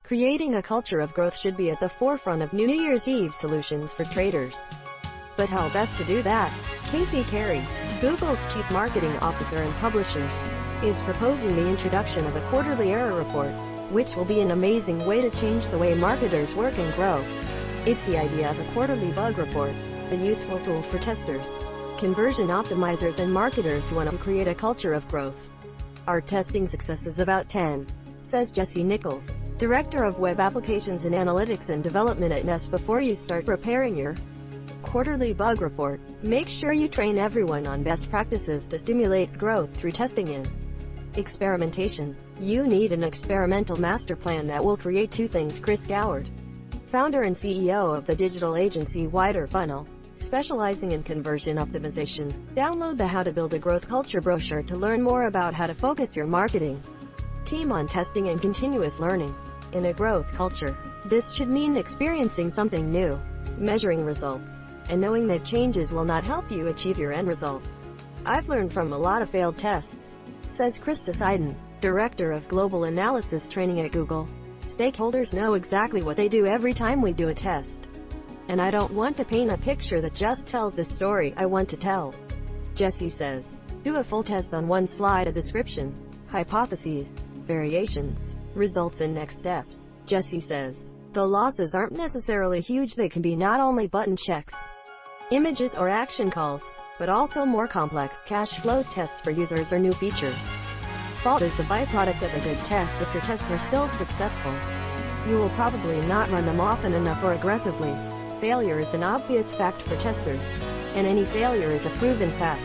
Creating a culture of growth should be at the forefront of New Year's Eve solutions for traders. But how best to do that? Carey, Google's chief marketing officer and publishers, is proposing the introduction of a quarterly error report, which will be an amazing way to change the way marketers work and grow. It's the idea of a quarterly bug report, a useful tool for testers, conversion optimizers and marketers who want to create a culture of growth. Our testing success is about 10, says Jesse Nichols, Director of Web Applications and Analytics and Development at Nest. Before you start preparing your quarterly bug report, make sure you train everyone on best practices to stimulate growth through testing and experimentation. You need an experimental master plan that will create two things. Chris Goward, founder and CEO of the digital agency Wider Funnel, specializing in conversion optimization. Download the How to Build a Growth Culture brochure to learn more about how to focus your marketing team on testing and continuous learning. In a growth culture, this should mean experiencing something new, measuring results, and knowing that changes will not help you achieve your end result. I've learned from a lot of failed tests, says Krista Seiden, Director of Global Analysis Training at Google. Stakeholders know exactly what they do every time we do a test. And I don't want to paint a picture that just tells the story I want to tell. Jesse says, do a full test on one slide, a description, hypotheses, variations, results and next steps. Jesse says, the losses aren't necessarily huge. They can be not only button checks, images or action calls, but also more complex cash flow tests for users or new features. Fault is a byproduct of a good test. If your tests are still successful, you will probably not run them often enough or aggressively. Failure is an obvious fact for testers, and any failure is a proven fact.